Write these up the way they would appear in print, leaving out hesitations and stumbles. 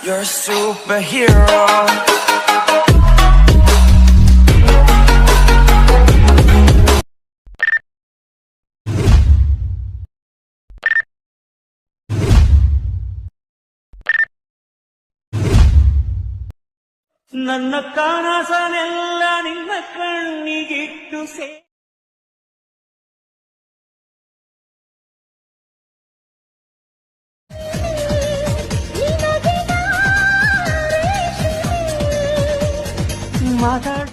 You're a superhero. ನನ್ನ ಕನಸನೆಲ್ಲ ನಿನ್ನ ಕಣ್ಣಿಗಿಟ್ಟು ಮಾತಾಡು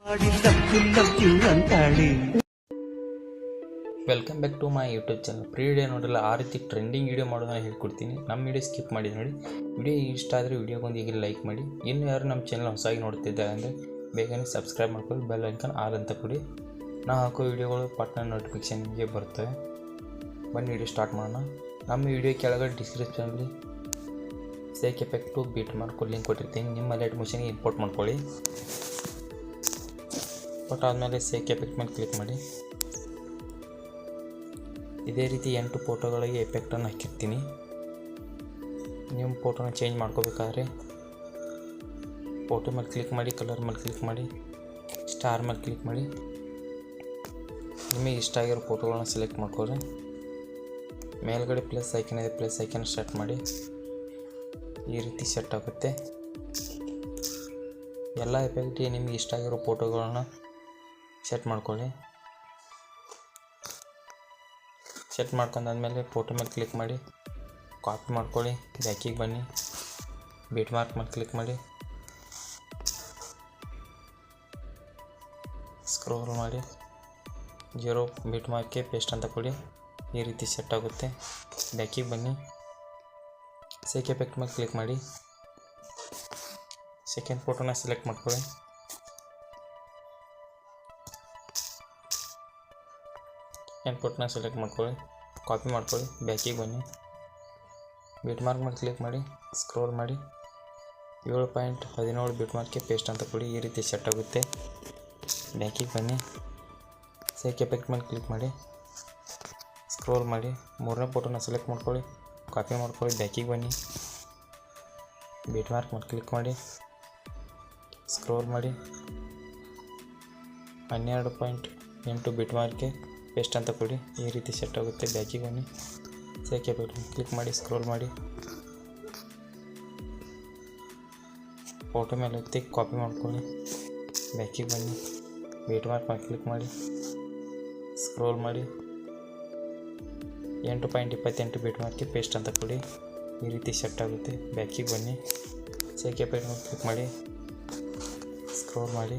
ಮಾಡಿ ಲವ್ ಅಂತಾಳಿ. Welcome back to my YouTube channel. Pre video ನೋಡಿಲ್ಲ, ಆ ರೀತಿ ಟ್ರೆಂಡಿಂಗ್ ವಿಡಿಯೋ ಮಾಡೋದನ್ನ ಹೇಳ್ಕೊಡ್ತೀನಿ. ನಮ್ಮ ವಿಡಿಯೋ ಸ್ಕಿಪ್ ಮಾಡಿ ನೋಡಿ. ವಿಡಿಯೋ ಇಷ್ಟ ಆದರೆ ವಿಡಿಯೋಗೊಂದು ಈಗ ಲೈಕ್ ಮಾಡಿ. ಇನ್ನು ಯಾರು ನಮ್ಮ ಚಾನಲ್ ಹೊಸದಾಗಿ ನೋಡ್ತಿದ್ದಾರೆ ಅಂದರೆ ಬೇಗನೆ ಸಬ್ಸ್ಕ್ರೈಬ್ ಮಾಡ್ಕೊಳ್ಳಿ, ಬೆಲ್ ಐಕಾನ್ ಆಲ್ ಅಂತ ಕೊಡಿ. ನಾವು ಹಾಕೋ ವಿಡಿಯೋಗಳು ಪಟ್ನ ನೋಟಿಫಿಕೇಷನ್ ನಿಮಗೆ ಬರ್ತವೆ. ಬನ್ನಿ ವಿಡಿಯೋ ಸ್ಟಾರ್ಟ್ ಮಾಡೋಣ. ನಮ್ಮ ವಿಡಿಯೋ ಕೆಳಗಡೆ ಡಿಸ್ಕ್ರಿಪ್ಷನಲ್ಲಿ sake effect beet mark link ಕೊಟ್ಟಿರ್ತೀನಿ. ನಿಮ್ಮ ಲೈಟ್ ಮಿಷನ್ಗೆ ಇಂಪೋರ್ಟ್ ಮಾಡ್ಕೊಳ್ಳಿ. ಬಟ್ ಆದಮೇಲೆ ಸೇಕ್ ಎಫೆಕ್ಟ್ ಮೇಲೆ ಕ್ಲಿಕ್ ಮಾಡಿ. ಇದೇ ರೀತಿ 8 ಫೋಟೋಗಳಿಗೆ ಎಫೆಕ್ಟನ್ನು ಹಾಕಿರ್ತೀನಿ. ನಿಮ್ಮ ಫೋಟೋನ ಚೇಂಜ್ ಮಾಡ್ಕೋಬೇಕಾದ್ರೆ ಫೋಟೋ ಮೇಲೆ ಕ್ಲಿಕ್ ಮಾಡಿ, ಕಲರ್ ಮೇಲೆ ಕ್ಲಿಕ್ ಮಾಡಿ, ಸ್ಟಾರ್ ಮೇಲೆ ಕ್ಲಿಕ್ ಮಾಡಿ. ನಿಮಗೆ ಇಷ್ಟ ಆಗಿರೋ ಫೋಟೋಗಳನ್ನ ಸೆಲೆಕ್ಟ್ ಮಾಡ್ಕೊಳ್ಳಿ. ಮೇಲ್ಗಡೆ ಪ್ಲಸ್ ಐಕನ್ ಇದೆ, ಪ್ಲಸ್ ಐಕನ್ ಸೆಟ್ ಮಾಡಿ. ಈ ರೀತಿ ಸೆಟ್ ಆಗುತ್ತೆ. ಎಲ್ಲ ಎಫೆಕ್ಟಿಗೆ ನಿಮಗೆ ಇಷ್ಟ ಆಗಿರೋ ಫೋಟೋಗಳನ್ನ ಸೆಟ್ ಮಾಡ್ಕೊಳ್ಳಿ. ಸೆಟ್ ಮಾಡ್ಕೊಂಡಾದ್ಮೇಲೆ ಫೋಟೋ ಮೇಲೆ ಕ್ಲಿಕ್ ಮಾಡಿ, ಕಾಪಿ ಮಾಡ್ಕೊಳ್ಳಿ. ಬ್ಯಾಕಿಗೆ ಬನ್ನಿ, ಬೀಟ್ ಮಾರ್ಕ್ ಮೇಲೆ ಕ್ಲಿಕ್ ಮಾಡಿ, ಸ್ಕ್ರೋಲ್ ಮಾಡಿ, 0 ಬೀಟ್ ಮಾರ್ಕ್ಗೆ ಪೇಸ್ಟ್ ಅಂತ ಕೊಡಿ. ಈ ರೀತಿ ಸೆಟ್ ಆಗುತ್ತೆ. ಬ್ಯಾಕಿಗೆ ಬನ್ನಿ, ಸೇಕ್ ಎಫೆಕ್ಟ್ ಮೇಲೆ ಕ್ಲಿಕ್ ಮಾಡಿ, ಸೆಕೆಂಡ್ ಫೋಟೋನ ಸೆಲೆಕ್ಟ್ ಮಾಡ್ಕೊಳ್ಳಿ. ಫೋಟೋನ ಸೆಲೆಕ್ಟ್ ಮಾಡ್ಕೊಳ್ಳಿ, ಕಾಪಿ ಮಾಡ್ಕೊಳ್ಳಿ. ಬ್ಯಾಕಿಗೆ ಬನ್ನಿ, ಬೀಟ್ ಮಾರ್ಕ್ ಮೇಲೆ ಕ್ಲಿಕ್ ಮಾಡಿ, ಸ್ಕ್ರೋಲ್ ಮಾಡಿ, 7.17 ಬೀಟ್ ಮಾರ್ಕ್ಗೆ ಪೇಸ್ಟ್ ಅಂತ ಕೊಡಿ. ಈ ರೀತಿ ಸೆಟ್ ಆಗುತ್ತೆ. ಬ್ಯಾಕಿಗೆ ಬನ್ನಿ, ಸೇಕ್ ಎಫೆಕ್ಟ್ ಮೇಲೆ ಕ್ಲಿಕ್ ಮಾಡಿ, ಸ್ಕ್ರೋಲ್ ಮಾಡಿ, 3ನೇ ಫೋಟೋನ ಸೆಲೆಕ್ಟ್ ಮಾಡ್ಕೊಳ್ಳಿ, ಕಾಪಿ ಮಾಡ್ಕೊಳ್ಳಿ. ಬ್ಯಾಕಿಗೆ ಬನ್ನಿ, ಬೀಟ್ ಮಾರ್ಕ್ ಮೇಲೆ ಕ್ಲಿಕ್ ಮಾಡಿ, ಸ್ಕ್ರೋಲ್ ಮಾಡಿ, 12.8 ಬೀಟ್ ಮಾರ್ಕ್ಗೆ ಪೇಸ್ಟ್ ಅಂತ ಕೊಡಿ. ಈ ರೀತಿ ಸೆಟ್ ಆಗುತ್ತೆ. ಬ್ಯಾಕಿಗೆ ಬನ್ನಿ, ಸೇಕ್ ಎಫೆಕ್ಟ್ ಕ್ಲಿಕ್ ಮಾಡಿ, ಸ್ಕ್ರೋಲ್ ಮಾಡಿ, ಫೋಟೋ ಮೇಲೆ ಒತ್ತಿ ಕಾಪಿ ಮಾಡ್ಕೊಳ್ಳಿ. ಬ್ಯಾಕಿಗೆ ಬನ್ನಿ, ಬೀಟ್ ಮಾರ್ಕ್ ಮೇಲೆ ಕ್ಲಿಕ್ ಮಾಡಿ, ಸ್ಕ್ರೋಲ್ ಮಾಡಿ, 8.28 ಬೀಟ್ ಮಾರ್ಕ್ಗೆ ಪೇಸ್ಟ್ ಅಂತ ಕೊಡಿ. ಈ ರೀತಿ ಸೆಟ್ ಆಗುತ್ತೆ. ಬ್ಯಾಕಿಗೆ ಬನ್ನಿ, ಸೇಕ್ ಎಫೆಕ್ಟ್ ಮೇಲೆ ಕ್ಲಿಕ್ ಮಾಡಿ, ಸ್ಕ್ರೋಲ್ ಮಾಡಿ,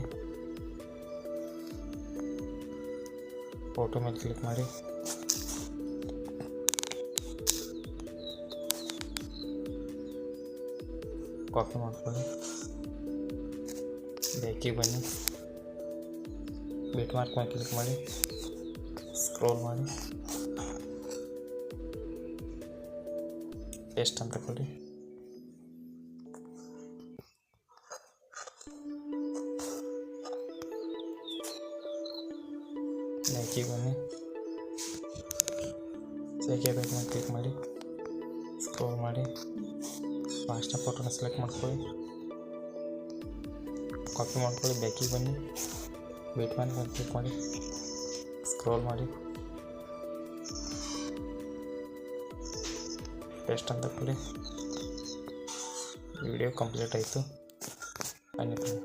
ಫೋಟೋ ಮೇಲೆ ಕ್ಲಿಕ್ ಮಾಡಿ, ಕಾಪಿ ಮಾಡ್ಕೊಳ್ಳಿ. ಬ್ಯಾಕಿಗೆ ಬನ್ನಿ, ಬೀಟ್ ಮಾರ್ಕ್ ಮೇಲೆ ಕ್ಲಿಕ್ ಮಾಡಿ, ಸ್ಕ್ರೋಲ್ ಮಾಡಿ, ಪೇಸ್ಟ್ ಅಂತ ಕೊಡಿ. ಬ್ಯಾಕಿಗೆ ಬನ್ನಿ, ಸೇಕ್ ಎಫೆಕ್ಟ್ ಮೇಲೆ ಕ್ಲಿಕ್ ಮಾಡಿ, ಸ್ಕ್ರೋಲ್ ಮಾಡಿ, ಲಾಸ್ಟ್ನ ಫೋಟೋನ ಸೆಲೆಕ್ಟ್ ಮಾಡ್ಕೊಳ್ಳಿ, ಕಾಪಿ ಮಾಡ್ಕೊಳ್ಳಿ. ಬ್ಯಾಕಿಗೆ ಬನ್ನಿ, ಬೀಟ್ ಮಾರ್ಕ್ ಮೇಲೆ ಕ್ಲಿಕ್ ಮಾಡಿ, ಸ್ಕ್ರೋಲ್ ಮಾಡಿ, ಪೇಸ್ಟ್ ಅಂತ ಕೊಡಿ. ವಿಡಿಯೋ ಕಂಪ್ಲೀಟ್ ಆಯಿತು. ಧನ್ಯವಾದ.